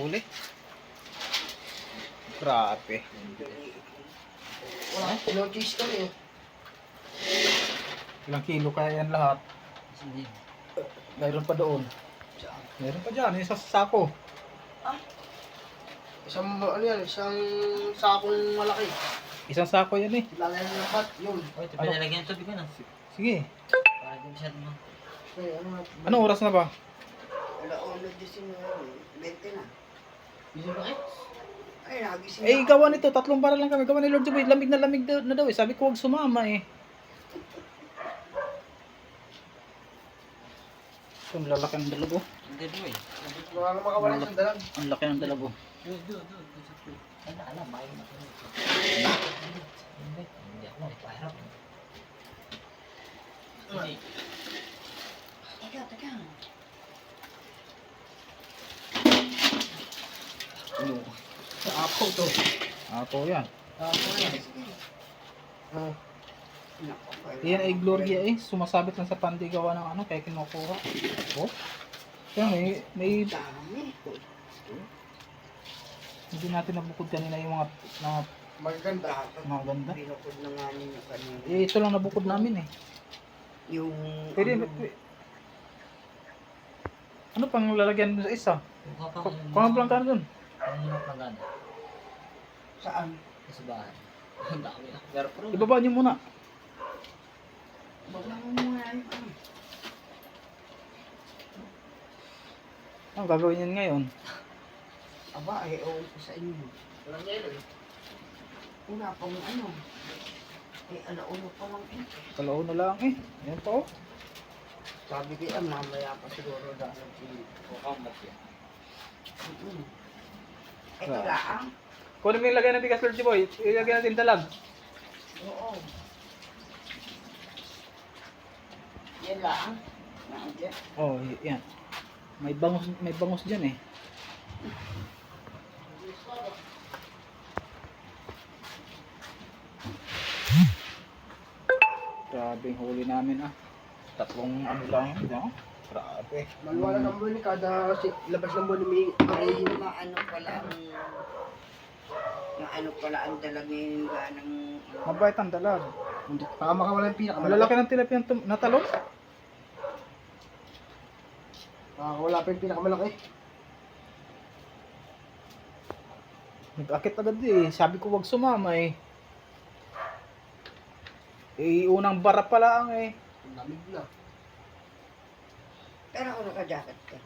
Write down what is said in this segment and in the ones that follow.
huli. Grabe. Wala, pinotise kami eh. Ilang kilo kaya yan lahat? Mayroon pa doon. Mayroon pa dyan, isa sa sako. Isang, ano yan, isang sakong malaki. Isang sako yan eh. Lalayan ng bat, yun. Ito pinalagyan ng tubig ano? Sige. Para di masyado mo. Ay, ano, Anong oras na ba? Wala, 11:19 na. Bisa ba kayo? Ay, nagising Eh, gawa nito, tatlong para lang kami. Gawa ni Lord Juboy, lamig na daw eh. Sabi ko, huwag sumama eh. Ito, ang lalaki ng dalago. Hindi doon eh. Wala na makawala sa dalag. Ang laki ng dalago. Doon. Ano, alam, bahay na kami. Hindi ako, ipahirap. Hindi. Teka. Ano? Apo to. Apo yan. Yan ay Gloria eh. Sumasabit lang sa pandi gawa ng ano, kaya kinukuha. Oh. Kaya may Dami. hindi natin nabukod kanina yung mga Maganda. ganda. Binukod na nga ninyo kanina. Eh, ito lang nabukod namin eh. Yung... Pwede, ano pang lalagyan sa isa? Kung ang plantano dun? Ang hirap na gana. Saan? Sa bahay. Ang dami na. Pero pro. Ibaba niyo muna. Baglang mo muna yung ano. Ang gagawin yan ngayon? Aba, eh, oo ko sa inyo. Walang yelo eh. Una pang ano. Eh, alauna pa lang eh. Kalao na lang eh. Ayan pa oh. Sabi ko yan, mamaya pa siguro dahil Kukamot yan. Ito lang. Kunin mo yung lagay ng bigas, Lord Boy. Ilagay natin dalag. Oo. Yan lang. Nandiyan. Oh, yan. May bangus dyan eh. Grabe yung huli namin ah. Tatlong ano lang yun, no? Grabe. Manuwala ng buwan kada labas ng buwan may Ay, maano pala ang maano pala ang dalagin ng Mabait ang dalag. baka makawala yung Ang pinakamalaki. lalaki ng tilapia na talon. Wala pa yung pinakamalaki. Nag-akit agad eh. Sabi ko wag sumama eh. Eh, unang bara pa lang eh. Lamig na. pero kung naka-jacket ka.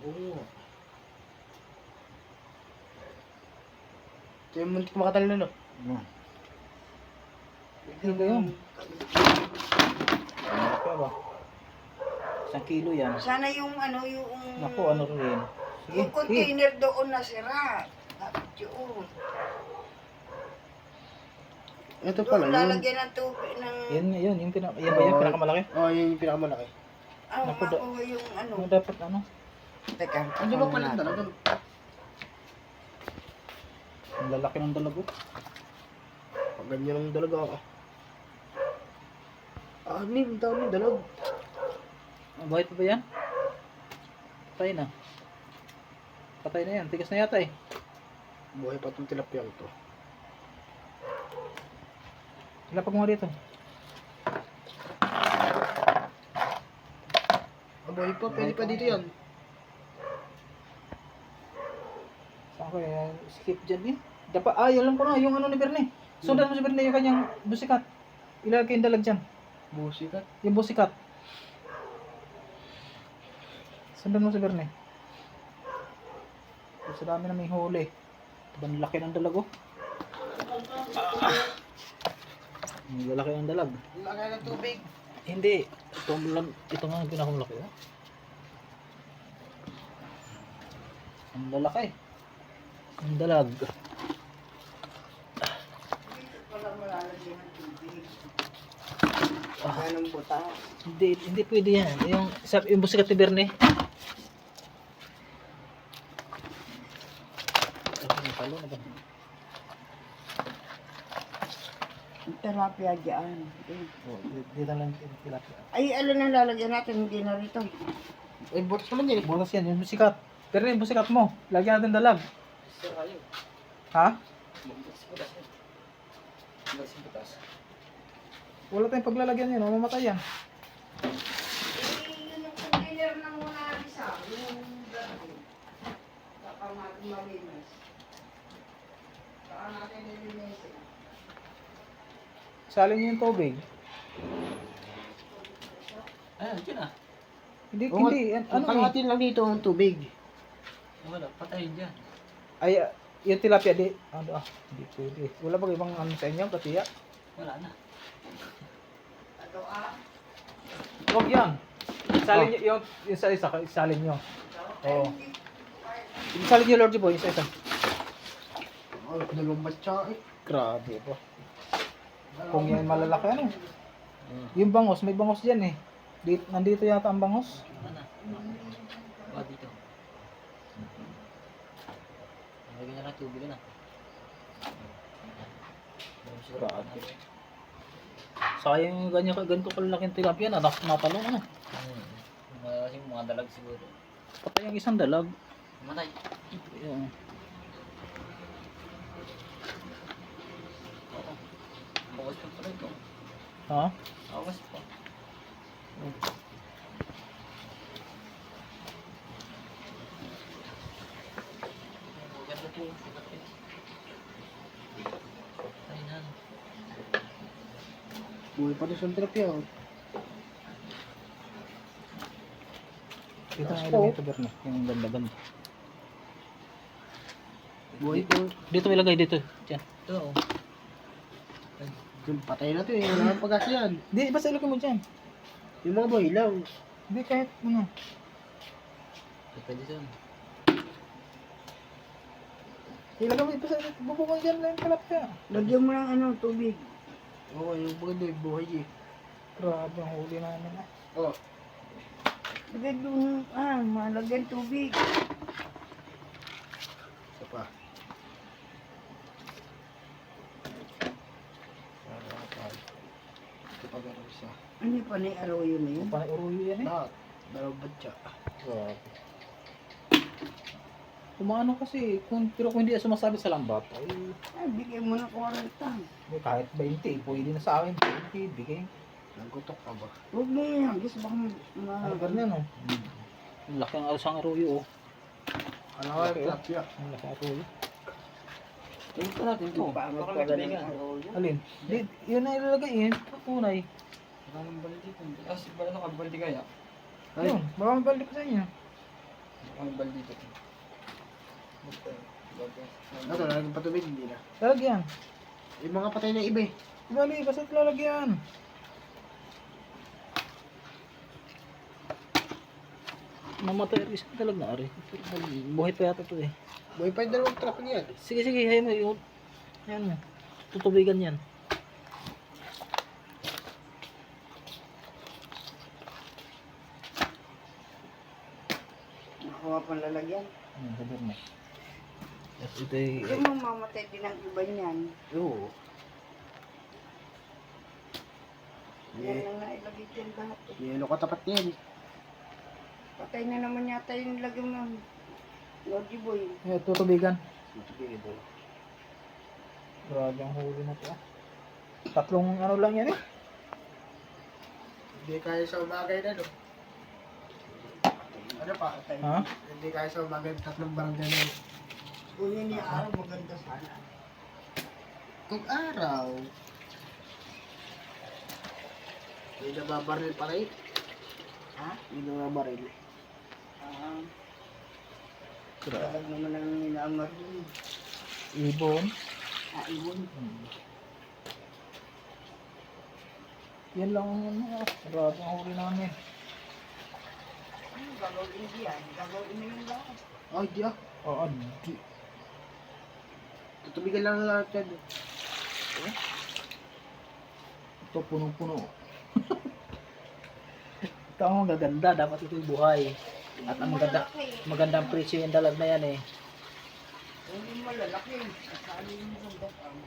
Oo. Ito yung muntik makatalo na no? Ano ba yun? Ano pa ba? 1 kilo yan. Sana yung ano yung Naku, ano rin. Sige, yung container doon na sira. Dapat yun. Ito Doon lalagyan ng tubig ng Yan yung yan ba yung pinakamalaki? Oo, yun yung pinakamalaki. Naku, makuha yung ano. Ano dapat ano? Teka. Ano ba pala talaga? Ang lalaki ng dalago. Pag ganyan ang dalaga ako. Anim, dami dalag. Ang buhay pa ba yan? Patay na. Patay na yan. Tigas na yata eh. Buhay pa itong tilapia to. Ilapag mo dito. Buhay pa, pwede pa dito yan. Saan ko skip dyan eh. Dapat, alam ko na. Yung ano ni Berne. Sundan mo si Berne yung kanyang busikat. Ilagay yung dalag dyan. Busikat. Yung busikat. Sundan mo si Berne. Sa dami na may huli. Ang laki ng dalag oh. Ang lalaki ng dalag. Lagay ng tubig. Hindi. Ito nga ang pinakamalaki oh. Ang lalaki. Ang dalag. Wala malalagyan ng tubig. Ganong buta. Hindi pwede yan. Yung busikat ni Berne. Tilapia dyan. Dito lang yung tilapia. Ay, ano na lalagyan natin? Hindi na rito. Eh, butas naman yan eh. Butas yan, yung busikat. Pero yung busikat mo, lagyan natin dalag. Sir, kayo. Ha? Magbutas yan. Magbutas. Wala tayong paglalagyan yan, mamamatay yan. Yun yung container na muna isa. Yung dati. Saka natin malinis. Saka natin nilinisin. Salin niyo yung tubig. Ayan, dyan ah. Hindi, Oo, hindi. Ano eh? Panghatin lang dito ang tubig. Wala, patayin dyan. Ay, yung tilapia, di. Ano hindi pwede. Wala ba ibang ano sa inyo, katiya? Wala na. Ito ah. Huwag yan. Salin niyo, yung sa isa, salin niyo. Oo. Salin niyo, Lord Boy, yung sa isa. Oh, dalawang batsa eh. Grabe po. Kung yan malalaki, ano? Yung bangos, may bangos dyan eh. Nandito yata ang bangos. Wala na. Wala dito. Lagyan na lang tubig na. Grabe. Sayang yung ganito kalalaking tilapia na natalong ano. Yung mga dalag siguro. Patay ang isang dalag. Matay. Yung, Oo. Bawas pa pala ito. ha? Bawas pa. Maganda po yung tilapia. Patay na. Buhay pa rin sa tilapia. Oh. Dito na ilagay ito, Bernie. Yung ganda-ganda. Buhay po. Dito ilagay dito. Diyan. Ito oh. Patay na to eh. Wala nang pag-asa yan. Di, basta ilagay mo dyan. Yung mga buhay lang. Hindi, kahit ano. Pwede dyan. Ilagay mo, basta bubukong dyan lang yung tilapia. Lagyan mo ng ano, tubig. Oo, yung maganda yung buhay eh. Grabe ang huli namin ah. Oo. Lagyan doon, malagyan tubig. Isa pa. Ito pa gano'n isa. Ano pa na araw yun na yun? Panay uruyo yan eh. Lahat. Dalawang batya. Grabe. Kumano kasi, pero kung hindi sumasabit sa lambat, ay Ay, bigyan mo ng 40. kahit 20, pwede na sa akin. 20, bigay. Nagkutok ka ba? Huwag mo yan. Gusto baka Ano ba niya, no? Ang laki ang alasang aruyo, oh. Ano ka, tilapia? Ang laki ang aruyo. Tingnan pa natin ito. Paano Baka pala ng magkaibigan. araw yun? Alin? Di, yun na ilalagay eh. Tunay. Baka nang balik dito. Kasi pala nakabalik kaya. Yun, baka may balik pa sa inyo. Baka may balik dito. Ito, lalagyan pa tubig, hindi na. Lalagyan. Yung mga patay na iba eh. Bali, basta lalagyan. Mamatay rin isang talag na ari. Buhay pa yata ito eh. Buhay pa yung dalawang truck niyan. Sige, sige, hayaan mo yun. Hayaan mo. Tutubigan yan. Nakuha pang lalagyan. Sabar mo. Yes, ito ay... Hindi mo mamatay din ang iba niyan. Oo. Yan lang na ilagay dyan lahat. Yelo ka tapat yan. Patay na naman yata yung lagay mo. Lordy boy. Tutubigan. Grabe ang huli na ito ah. Tatlong ano lang yan eh. Hindi kaya sa umagay na no. Ano pa? Ha? Hindi kaya sa umagay tatlong barangay na no. Kunin niya araw maganda sana. Kung araw. Hindi na babaril pa rin. Ha? Hindi na babaril. Grabe. Talag naman ang inaamar dun. Ibon. Ibon. Yan lang ang ano ah. Grabe ang huli namin. Ano gagawin diyan? Gagawin na yung lahat. Ay, di ah. Oo, di. Tutubigan lang lahat yan. Ito punong-puno. Ito ang magaganda. Dapat ito'y buhay. At ang magandang presyo yung dalag na yan eh. Hindi malalaki. Sasali mo sa batang.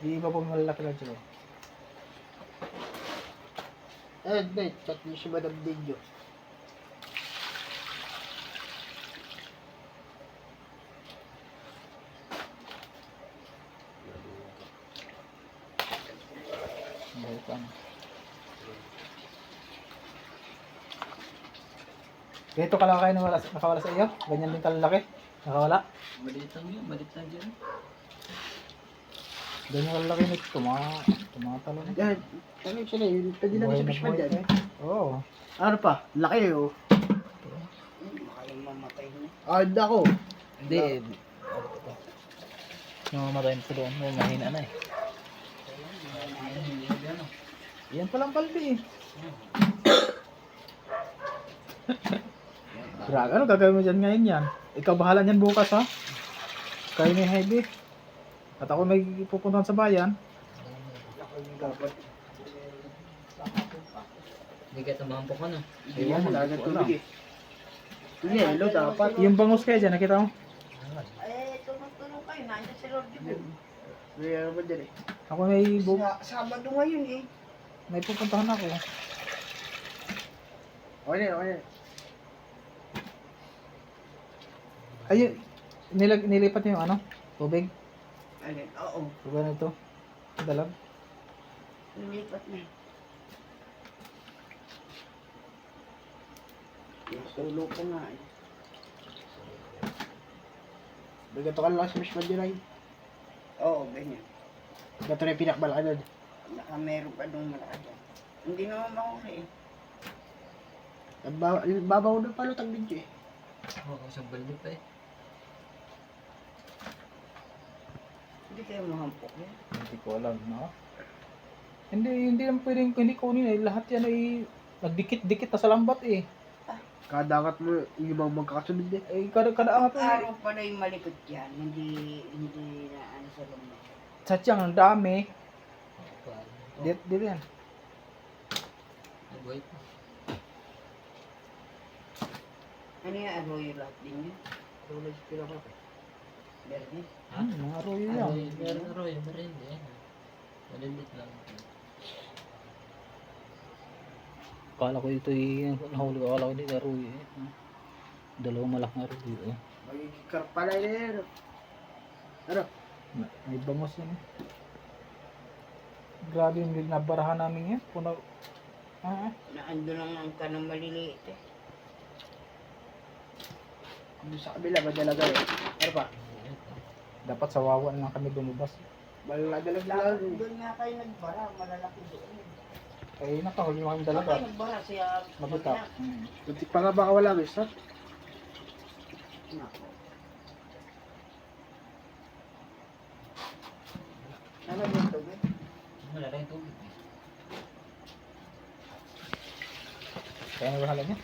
Di iba pong malalaki lang sila. Eh, chat niyo si Madam Video. Paano? Ganito kalaki na nakawala sa iyo? Ganyan din kalalaki? Nakawala? Maliit lang yun, maliit lang dyan. Ganyan kalalaki nito. Tumatalo na. Yan. Ano sila yun? Pwede na Buhay sa na fishman buhay dyan. na eh. Oo. Ano pa? Laki oh. Kayang mamatay na. Ako. Hindi. Namamatay na sa doon. Mahina na eh. Yan palang palbi eh. Grabe, ano gagawin mo dyan ngayon yan? Ikaw bahala niyan bukas ha? Kayo ni Heavy. At ako may pupuntahan sa bayan. Dapat. Hindi kaya tamampok ka na. Yan, lagat tubig eh. Hindi, hello, dapat. Yung bangus kaya dyan, nakita mo? Eh, tulong kayo. Nandiyan si Lord Jubel. May ano ba dyan eh? Ako may, Sabado ngayon eh. may pupuntahan ako. Okay na, okay na. Ayun, nilipat niyo yung ano? Tubig? Alin? Oo. Diba na ito? Dalag? Lumipat na. Sulo ko nga eh. Gato ka lang sa fishman dyan ay. Oo, ganyan. Gato na yung pinakmalaki doon. Meron pa doon malaki dyan. Hindi naman mahuli eh. Babaw doon pa lutang din eh. Oo, isang balde pa eh. Hindi kayo mahampok yan. Hindi ko alam, no? Hindi naman pwedeng hindi kunin eh. Lahat yan ay nagdikit-dikit na sa lambat eh. Kada angat mo, yung ibang magkakasunod eh. Eh, kada angat mo eh. Araw pala yung malikot yan. Hindi na ano sa lumot. Sadyang ang dami. Paano? Dito yan. Ay, buhay pa. Ano yung arroyo lahat din yun? Wala si pinakmalaki. Berde? Ha? Mga arroyo yan. Aroy, meron aroy, meron din. Malilit lang. Akala ko ito yung nahuli ko. Akala ko dito arroyo eh. Dalawang malaking arroyo eh. Magiging karpalay na yan. Ano? May bangos yan eh. Grabe yung nabarahan namin yan. Puno. Naando lang ang kanang maliliit eh. Doon sa kabila, madalaga eh. Ano pa? Dapat sa wawan lang kami lumabas. Maladalag na Dapat lang. doon nga kayo nagbara. Malalaki doon. Eh, nakahuli mo kami Dapat dalaga. kayo nagbara siya. Mabuta. Kuntik pa nga baka wala may start. Nako. Ano dito ba? Wala lang yung tubig eh. Kaya na bahala niya.